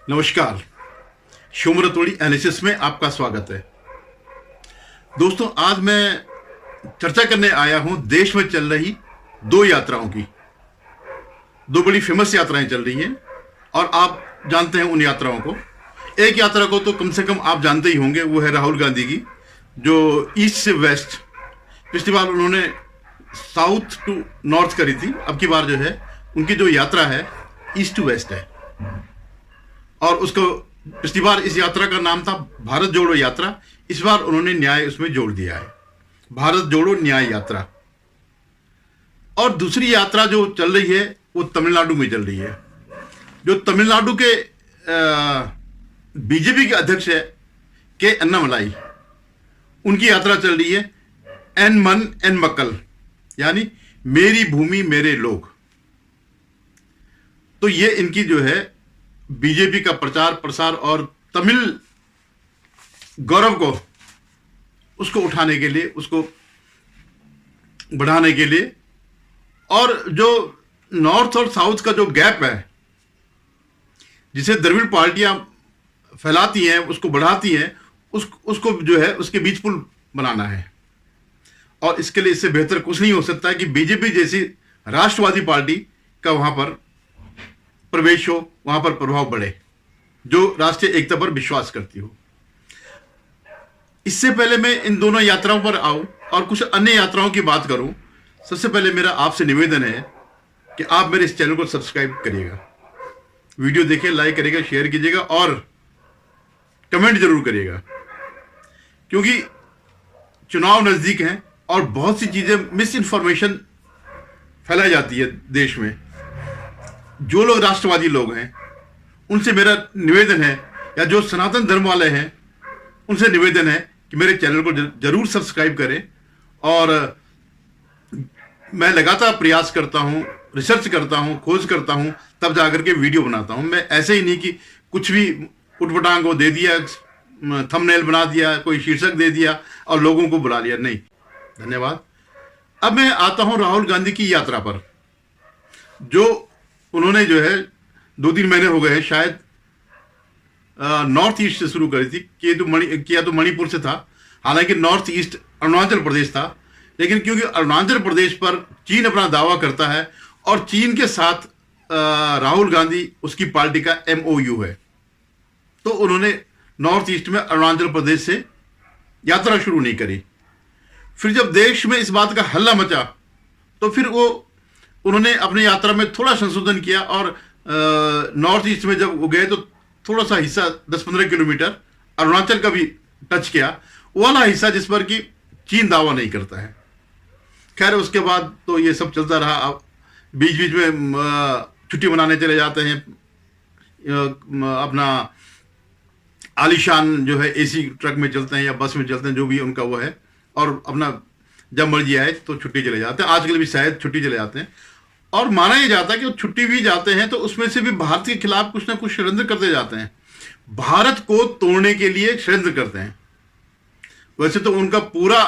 नमस्कार। शोमर तोड़ी एनालिसिस में आपका स्वागत है। दोस्तों, आज मैं चर्चा करने आया हूं देश में चल रही दो यात्राओं की। दो बड़ी फेमस यात्राएं चल रही हैं और आप जानते हैं उन यात्राओं को। एक यात्रा को तो कम से कम आप जानते ही होंगे, वो है राहुल गांधी की, जो ईस्ट से वेस्ट। पिछली बार उन्होंने साउथ टू नॉर्थ करी थी, अब की बार जो है उनकी जो यात्रा है ईस्ट टू वेस्ट है। और उसको पिछली बार इस यात्रा का नाम था भारत जोड़ो यात्रा। इस बार उन्होंने न्याय उसमें जोड़ दिया है, भारत जोड़ो न्याय यात्रा। और दूसरी यात्रा जो चल रही है वो तमिलनाडु में चल रही है। जो तमिलनाडु के बीजेपी के अध्यक्ष है के अन्नामलाई, उनकी यात्रा चल रही है एन मन एन मक्कल, यानी मेरी भूमि मेरे लोग। तो ये इनकी जो है बीजेपी का प्रचार प्रसार और तमिल गौरव को उसको उठाने के लिए, उसको बढ़ाने के लिए, और जो नॉर्थ और साउथ का जो गैप है जिसे द्रविड़ पार्टियां फैलाती हैं, उसको बढ़ाती हैं, उसको जो है उसके बीच पुल बनाना है। और इसके लिए इससे बेहतर कुछ नहीं हो सकता है कि बीजेपी जैसी राष्ट्रवादी पार्टी का वहां पर प्रवेश हो, वहां पर प्रभाव बढ़े, जो राष्ट्रीय एकता पर विश्वास करती हो। इससे पहले मैं इन दोनों यात्राओं पर आऊं और कुछ अन्य यात्राओं की बात करूं, सबसे पहले मेरा आपसे निवेदन है कि आप मेरे इस चैनल को सब्सक्राइब करिएगा, वीडियो देखें, लाइक करिएगा, शेयर कीजिएगा और कमेंट जरूर करिएगा। क्योंकि चुनाव नजदीक हैं और बहुत सी चीजें, मिस इन्फॉर्मेशन फैलाई जाती है देश में। जो लोग राष्ट्रवादी लोग हैं उनसे मेरा निवेदन है, या जो सनातन धर्म वाले हैं उनसे निवेदन है कि मेरे चैनल को जरूर सब्सक्राइब करें। और मैं लगातार प्रयास करता हूं, रिसर्च करता हूं, खोज करता हूं, तब जाकर के वीडियो बनाता हूं। मैं ऐसे ही नहीं कि कुछ भी उठपटांग को दे दिया, थंबनेल बना दिया, कोई शीर्षक दे दिया और लोगों को बुला लिया, नहीं। धन्यवाद। अब मैं आता हूं राहुल गांधी की यात्रा पर, जो उन्होंने जो है 2-3 महीने हो गए हैं शायद, नॉर्थ ईस्ट से शुरू करी थी। किया तो मणिपुर से था, हालांकि नॉर्थ ईस्ट अरुणाचल प्रदेश था। लेकिन क्योंकि अरुणाचल प्रदेश पर चीन अपना दावा करता है और चीन के साथ राहुल गांधी, उसकी पार्टी का MOU है, तो उन्होंने नॉर्थ ईस्ट में अरुणाचल प्रदेश से यात्रा शुरू नहीं करी। फिर जब देश में इस बात का हल्ला मचा तो फिर उन्होंने अपनी यात्रा में थोड़ा संशोधन किया और नॉर्थ ईस्ट में जब वो गए तो थोड़ा सा हिस्सा 10-15 किलोमीटर अरुणाचल का भी टच किया, वो वाला हिस्सा जिस पर कि चीन दावा नहीं करता है। खैर, उसके बाद तो ये सब चलता रहा। अब बीच बीच में छुट्टी मनाने चले जाते हैं, अपना आलीशान जो है AC ट्रक में चलते हैं या बस में चलते हैं, जो भी उनका वो है, और अपना जब मर्जी आए तो छुट्टी चले जाते हैं। आजकल भी शायद छुट्टी चले जाते हैं। और माना यह जाता है कि वो छुट्टी भी जाते हैं तो उसमें से भी भारत के खिलाफ कुछ ना कुछ षड्यंत्र करते जाते हैं, भारत को तोड़ने के लिए षड्यंत्र करते हैं। वैसे तो उनका पूरा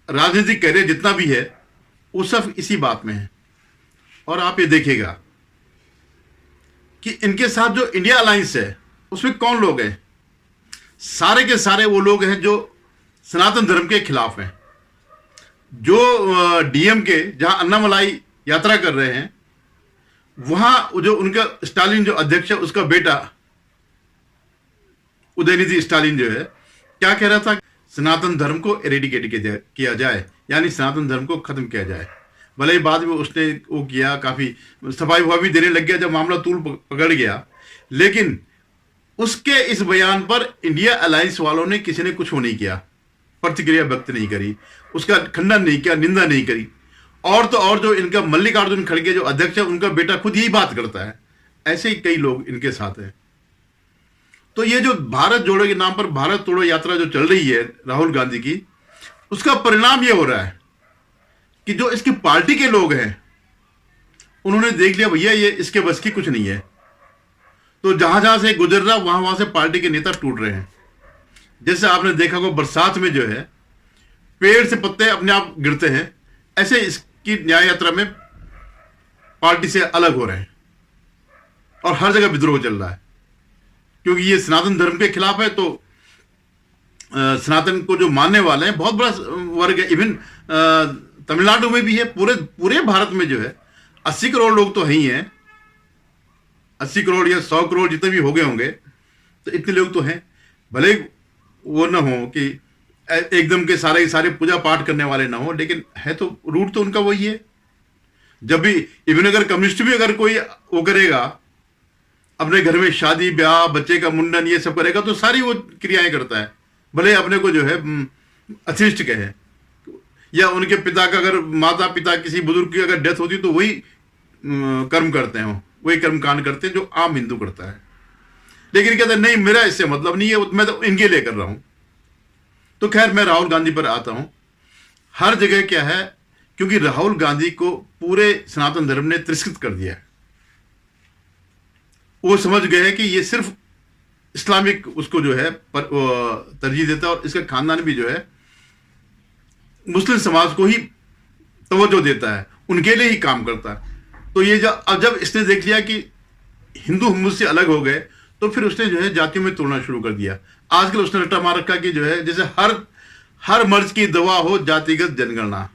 राजनीतिक कैरियर जितना भी है वो सब इसी बात में है। और आप ये देखिएगा कि इनके साथ जो इंडिया अलायंस है उसमें कौन लोग हैं, सारे के सारे वो लोग हैं जो सनातन धर्म के खिलाफ हैं। जो DMK, जहां अन्नामलाई यात्रा कर रहे हैं, वहां जो उनका स्टालिन जो अध्यक्ष है, उसका बेटा उदयनिधि स्टालिन जो है, क्या कह रहा था, सनातन धर्म को एरेडिकेट किया जाए, यानी सनातन धर्म को खत्म किया जाए। भले ही बाद में उसने वो किया, काफी सफाई हुआ भी देने लग गया जब मामला तूल पकड़ गया। लेकिन उसके इस बयान पर इंडिया अलायंस वालों ने किसी ने कुछ वो नहीं किया, प्रतिक्रिया व्यक्त नहीं करी, उसका खंडन नहीं किया, निंदा नहीं करी। और तो और जो इनका मल्लिकार्जुन खड़गे जो अध्यक्ष है, उनका बेटा खुद यही बात करता है। ऐसे ही कई लोग इनके साथ हैं। तो ये जो भारत जोड़ो के नाम पर भारत तोड़ो यात्रा जो चल रही है राहुल गांधी की, उसका परिणाम ये हो रहा है कि जो इसकी पार्टी के लोग हैं उन्होंने देख लिया भैया ये इसके बस की कुछ नहीं है, तो जहां जहां से गुजर रहा वहां वहां से पार्टी के नेता टूट रहे हैं। जैसे आपने देखा को बरसात में जो है पेड़ से पत्ते अपने आप गिरते हैं, ऐसे इसकी न्याय यात्रा में पार्टी से अलग हो रहे हैं और हर जगह विद्रोह चल रहा है। क्योंकि ये सनातन धर्म के खिलाफ है। तो सनातन को जो मानने वाले हैं बहुत बड़ा वर्ग है, इवन तमिलनाडु में भी है, पूरे पूरे भारत में जो है 80 करोड़ लोग तो है ही हैं, 80 करोड़ या 100 करोड़ जितने भी हो गए होंगे, तो इतने लोग तो हैं। भले वो ना हो कि एकदम के सारे पूजा पाठ करने वाले ना हो, लेकिन है तो रूट तो उनका वही है। जब भी इवन अगर कम्युनिस्ट भी अगर कोई वो करेगा अपने घर में शादी ब्याह बच्चे का मुंडन ये सब करेगा तो सारी वो क्रियाएं करता है, भले अपने को जो है अशिष्ट कहे, या उनके पिता का अगर माता पिता किसी बुजुर्ग की अगर डेथ होती तो वही कर्म करते हैं, वही कर्म कांड करते हैं जो आम हिंदू करता है। लेकिन कहते हैं नहीं मेरा इससे मतलब नहीं है, मैं तो इनके लिए कर रहा हूं। तो खैर मैं राहुल गांधी पर आता हूं। हर जगह क्या है, क्योंकि राहुल गांधी को पूरे सनातन धर्म ने तिरस्कृत कर दिया है। वो समझ गए हैं कि ये सिर्फ इस्लामिक उसको जो है तरजीह देता है, और इसका खानदान भी जो है मुस्लिम समाज को ही तवज्जो देता है, उनके लिए ही काम करता है। तो ये जब इसने देख लिया कि हिंदू मुझसे अलग हो गए, तो फिर उसने जो है जातियों में तोड़ना शुरू कर दिया। आजकल उसने रट्टा मार रखा कि जो है जैसे हर मर्ज की दवा हो जातिगत जनगणना।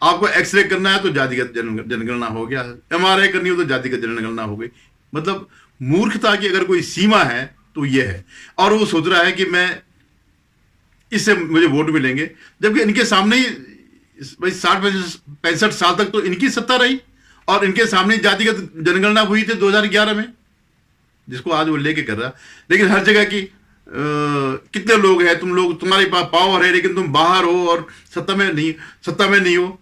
आपको एक्सरे करना है तो जातिगत जनगणना हो गया, MRI करनी हो तो जातिगत जनगणना हो गई। मतलब मूर्खता की अगर कोई सीमा है तो ये है। और वो सोच रहा है कि मैं इससे मुझे वोट मिलेंगे, जबकि इनके सामने ही भाई 60-65 साल तक तो इनकी सत्ता रही, और इनके सामने जातिगत जनगणना हुई थी 2011 में, जिसको आज वो लेके कर रहा। लेकिन हर जगह की कितने लोग हैं, तुम्हारे पास पावर है लेकिन तुम बाहर हो और सत्ता में नहीं हो,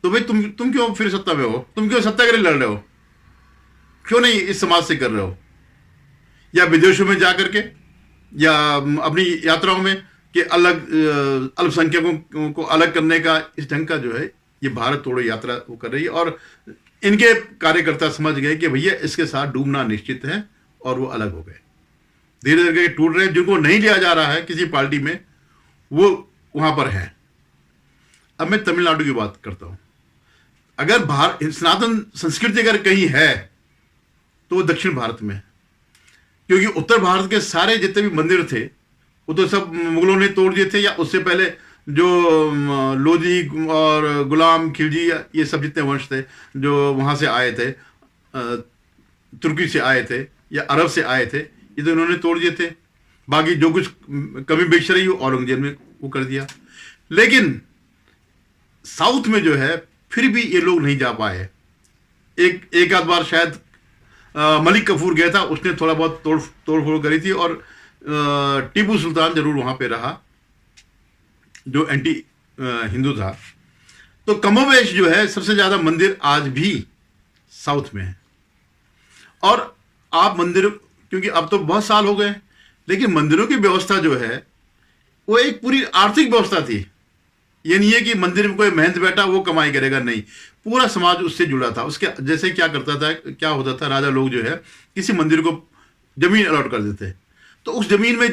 तो भाई तुम क्यों फिर सत्ता में हो? तुम क्यों सत्ता के लिए लड़ रहे हो? क्यों नहीं इस समाज से कर रहे हो? या विदेशों में जाकर के, या अपनी यात्राओं में कि अलग अल्पसंख्यकों को अलग करने का इस ढंग का जो है ये भारत तोड़ो यात्रा वो कर रही है। और इनके कार्यकर्ता समझ गए कि भैया इसके साथ डूबना निश्चित है, और वो अलग हो गए, धीरे धीरे टूट रहे हैं। जिनको नहीं लिया जा रहा है किसी पार्टी में वो वहां पर है। अब मैं तमिलनाडु की बात करता हूं। अगर सनातन संस्कृति अगर कहीं है तो वो दक्षिण भारत में, क्योंकि उत्तर भारत के सारे जितने भी मंदिर थे वो तो सब मुगलों ने तोड़ दिए थे, या उससे पहले जो लोधी और गुलाम खिलजी ये सब जितने वंश थे जो वहां से आए थे, तुर्की से आए थे या अरब से आए थे, ये तो इन्होंने तोड़ दिए थे। बाकी जो कुछ कमी बेच रही हो औरंगजेब ने वो कर दिया। लेकिन साउथ में जो है फिर भी ये लोग नहीं जा पाए। एक आध बार शायद मलिक कफूर गया था, उसने थोड़ा बहुत तोड़ फोड़ करी थी, और टीपू सुल्तान जरूर वहां पे रहा जो एंटी हिंदू था। तो कमोवेश जो है सबसे ज्यादा मंदिर आज भी साउथ में है। और आप मंदिर, क्योंकि अब तो बहुत साल हो गए, लेकिन मंदिरों की व्यवस्था जो है वो एक पूरी आर्थिक व्यवस्था थी। ये नहीं है कि मंदिर में कोई महंत बैठा वो कमाई करेगा, नहीं, पूरा समाज उससे जुड़ा था। उसके जैसे क्या होता था, राजा लोग जो है किसी मंदिर को जमीन अलॉट कर देते, तो उस जमीन में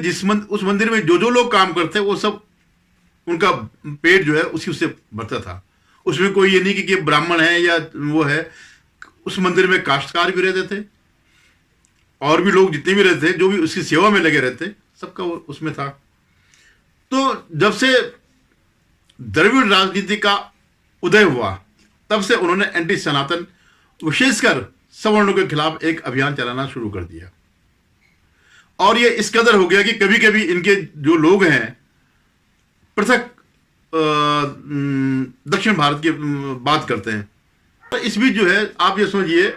उस मंदिर में जो लोग काम करते वो सब उनका पेट जो है उसी उससे भरता था। उसमें कोई ये नहीं कि ब्राह्मण है या वो है। उस मंदिर में काश्तकार भी रहते थे, और भी लोग जितने भी रहते थे जो भी उसकी सेवा में लगे रहते, सबका वो उसमें था। तो जब से द्रविड़ राजनीति का उदय हुआ तब से उन्होंने एंटी सनातन, विशेषकर सवर्णों के खिलाफ एक अभियान चलाना शुरू कर दिया। और ये इस कदर हो गया कि कभी कभी इनके जो लोग हैं पृथक दक्षिण भारत की बात करते हैं। तो इस बीच जो है आप ये समझिए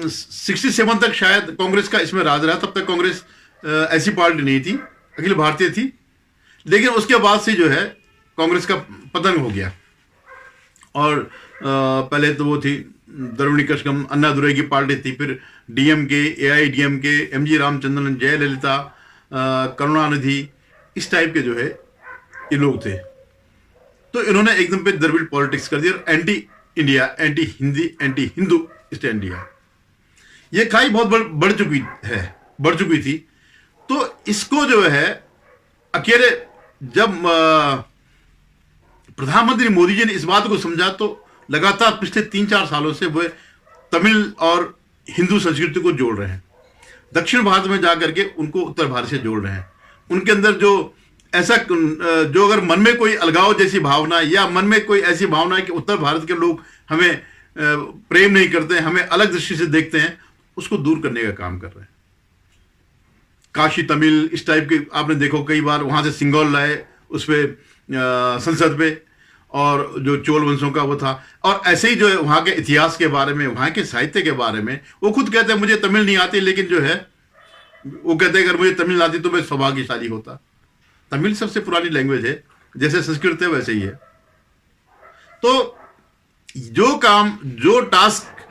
67 तक शायद कांग्रेस का इसमें राज रहा। तब तक कांग्रेस ऐसी पार्टी नहीं थी, अखिल भारतीय थी। लेकिन उसके बाद से जो है कांग्रेस का पतन हो गया। और पहले तो वो थी द्रविड़ कशगम, अन्नादुरई की पार्टी थी, फिर DMK, AIDMK, MG Ramachandran, Jayalalithaa, Karunanidhi, इस टाइप के जो है ये लोग थे। तो इन्होंने एकदम पे द्रविड़ पॉलिटिक्स कर दिया, anti India, anti Hindi, anti Hindu stand लिया। ये खाई बहुत बढ़ चुकी थी। तो इसको जो है अकेले जब प्रधानमंत्री मोदी जी ने इस बात को समझा, तो लगातार पिछले 3-4 सालों से वो तमिल और हिंदू संस्कृति को जोड़ रहे हैं। दक्षिण भारत में जाकर के उनको उत्तर भारत से जोड़ रहे हैं। उनके अंदर जो ऐसा जो अगर मन में कोई अलगाव जैसी भावना या मन में कोई ऐसी भावना है कि उत्तर भारत के लोग हमें प्रेम नहीं करते, हमें अलग दृष्टि से देखते हैं, उसको दूर करने का काम कर रहे हैं। काशी तमिल इस टाइप के आपने देखो कई बार वहां से सिंगौल लाए उस पे संसद पे, और जो चोल वंशों का वो था, और ऐसे ही जो है वहां के इतिहास के बारे में, वहां के साहित्य के बारे में वो खुद कहते हैं मुझे तमिल नहीं आती, लेकिन जो है वो कहते हैं अगर मुझे तमिल आती तो मैं सौभाग्यशाली होता। तमिल सबसे पुरानी लैंग्वेज है, जैसे संस्कृत है वैसे ही है। तो जो काम, जो टास्क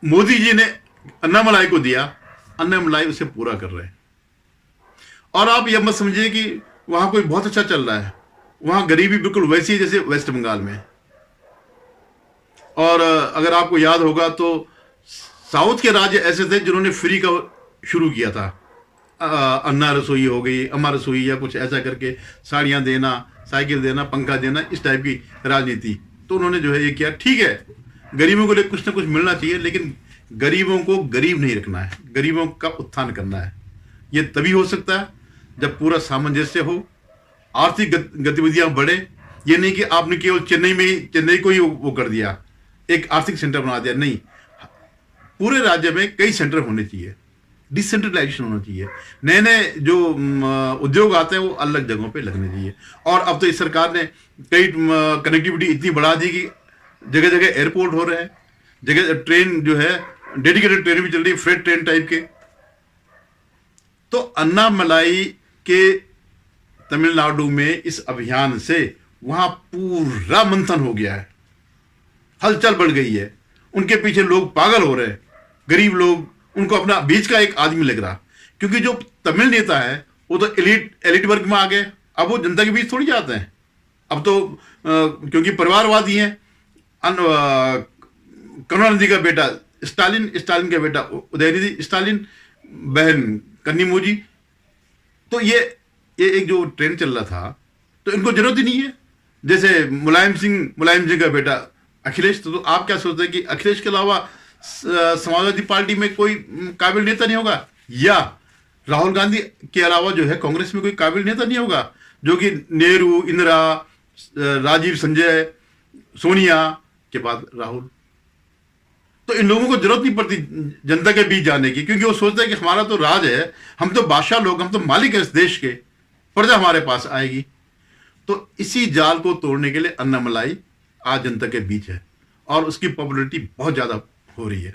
मोदी जी ने अन्नामलाई को दिया, अन्नामलाई उसे पूरा कर रहे हैं। और आप यह मत समझिए कि वहां कोई बहुत अच्छा चल रहा है, वहां गरीबी बिल्कुल वैसी है जैसे वेस्ट बंगाल में। और अगर आपको याद होगा तो साउथ के राज्य ऐसे थे जिन्होंने फ्री का शुरू किया था, अन्ना रसोई हो गई, अम्मा रसोई या कुछ ऐसा करके, साड़ियां देना, साइकिल देना, पंखा देना, इस टाइप की राजनीति। तो उन्होंने जो है ये किया। ठीक है, गरीबों को लिए कुछ ना कुछ मिलना चाहिए, लेकिन गरीबों को गरीब नहीं रखना है, गरीबों का उत्थान करना है। ये तभी हो सकता है जब पूरा सामंजस्य हो, आर्थिक गतिविधियां बढ़े। ये नहीं कि आपने केवल चेन्नई को ही वो कर दिया, एक आर्थिक सेंटर बना दिया, नहीं, पूरे राज्य में कई सेंटर होने चाहिए, डिसेंट्रलाइजेशन होना चाहिए। नए नए जो उद्योग आते हैं वो अलग जगहों पे लगने चाहिए। और अब तो इस सरकार ने कई कनेक्टिविटी इतनी बढ़ा दी कि जगह जगह एयरपोर्ट हो रहे हैं, जगह ट्रेन जो है डेडिकेटेड ट्रेन भी चल रही है, फ्रेट ट्रेन टाइप के। तो अन्नामलाई के तमिलनाडु में इस अभियान से वहां पूरा मंथन हो गया है, हलचल बढ़ गई है, उनके पीछे लोग पागल हो रहे हैं, गरीब लोग, उनको अपना बीच का एक आदमी लग रहा, क्योंकि जो तमिल नेता है वो तो एलिट वर्ग में आ गए, अब वो जनता के बीच थोड़ी जाते हैं। अब तो क्योंकि परिवारवादी हैं, करुणानिधि का बेटा स्टालिन, स्टालिन का बेटा उदयनिधि स्टालिन, बहन कन्नीमोजी। तो ये एक जो ट्रेंड चल रहा था, तो इनको जरूरत ही नहीं है। जैसे मुलायम सिंह का बेटा अखिलेश, तो आप क्या सोचते हैं कि अखिलेश के अलावा समाजवादी पार्टी में कोई काबिल नेता नहीं होगा, या राहुल गांधी के अलावा जो है कांग्रेस में कोई काबिल नेता नहीं होगा, जो कि नेहरू, इंदिरा, राजीव, संजय, सोनिया के बाद राहुल। तो इन लोगों को जरूरत नहीं पड़ती जनता के बीच जाने की, क्योंकि वो सोचते हैं कि हमारा तो राज है, हम तो बादशाह लोग, हम तो मालिक हैं इस देश के, प्रजा हमारे पास आएगी। तो इसी जाल को तोड़ने के लिए अन्नामलाई आज जनता के बीच है, और उसकी पॉपुलैरिटी बहुत ज्यादा हो रही है।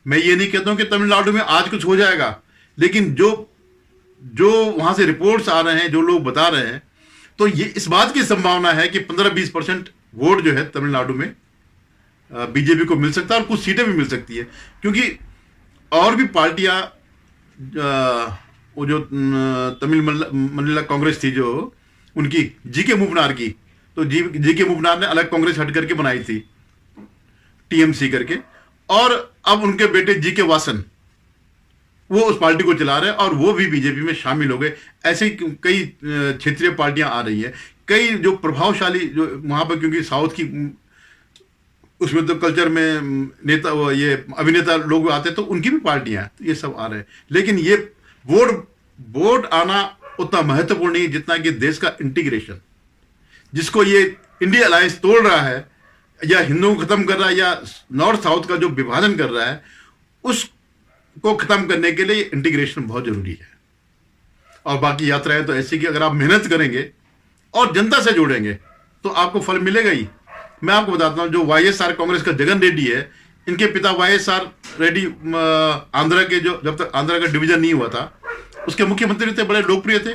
मैं ये नहीं कहता हूं कि तमिलनाडु में आज कुछ हो जाएगा, लेकिन जो वहां से रिपोर्ट्स आ रहे हैं, जो लोग बता रहे हैं, तो ये इस बात की संभावना है कि 15-20% वोट जो है तमिलनाडु में बीजेपी को मिल सकता है, और कुछ सीटें भी मिल सकती है। क्योंकि और भी पार्टियां, वो जो तमिल मंडला कांग्रेस थी, जो उनकी जीके मूपनार की, तो जीके मूपनार ने अलग कांग्रेस हट करके बनाई थी, टीएमसी करके, और अब उनके बेटे जीके वासन वो उस पार्टी को चला रहे हैं, और वो भी बीजेपी में शामिल हो गए। ऐसे कई क्षेत्रीय पार्टियां आ रही हैं, कई जो प्रभावशाली जो वहां पर, क्योंकि साउथ की उसमें तो कल्चर में नेता, ये अभिनेता लोग आते हैं, तो उनकी भी पार्टियां, ये सब आ रहे हैं। लेकिन ये वोट आना उतना महत्वपूर्ण नहीं जितना कि देश का इंटीग्रेशन, जिसको ये इंडिया अलायंस तोड़ रहा है, या हिंदुओं को खत्म कर रहा है, या नॉर्थ साउथ का जो विभाजन कर रहा है, उसको खत्म करने के लिए इंटीग्रेशन बहुत जरूरी है। और बाकी यात्राएं तो ऐसी कि अगर आप मेहनत करेंगे और जनता से जुड़ेंगे तो आपको फल मिलेगा ही। मैं आपको बताता हूं, जो वाईएसआर कांग्रेस का जगन रेड्डी है, इनके पिता वाईएसआर रेड्डी आंध्रा के, जो जब तक आंध्रा का डिवीजन नहीं हुआ था उसके मुख्यमंत्री थे, बड़े लोकप्रिय थे।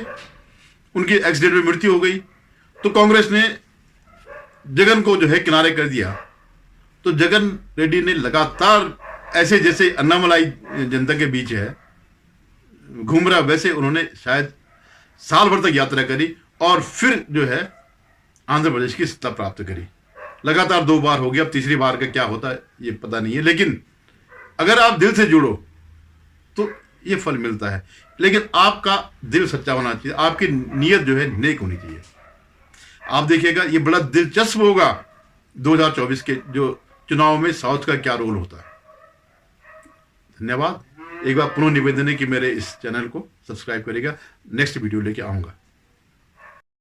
उनकी एक्सीडेंट में मृत्यु हो गई, तो कांग्रेस ने जगन को जो है किनारे कर दिया। तो जगन रेड्डी ने लगातार ऐसे, जैसे अन्नामलाई जनता के बीच है घूम रहा, वैसे उन्होंने शायद साल भर तक यात्रा करी, और फिर जो है आंध्र प्रदेश की सत्ता प्राप्त करी। लगातार 2 बार हो गया, अब तीसरी बार का क्या होता है ये पता नहीं है। लेकिन अगर आप दिल से जुड़ो तो ये फल मिलता है, लेकिन आपका दिल सच्चा होना चाहिए, आपकी नीयत जो है नेक होनी चाहिए। आप देखिएगा, ये बड़ा दिलचस्प होगा 2024 के जो चुनाव में साउथ का क्या रोल होता है। धन्यवाद। एक बार पुनः निवेदन है कि मेरे इस चैनल को सब्सक्राइब करिएगा, नेक्स्ट वीडियो लेके आऊँगा।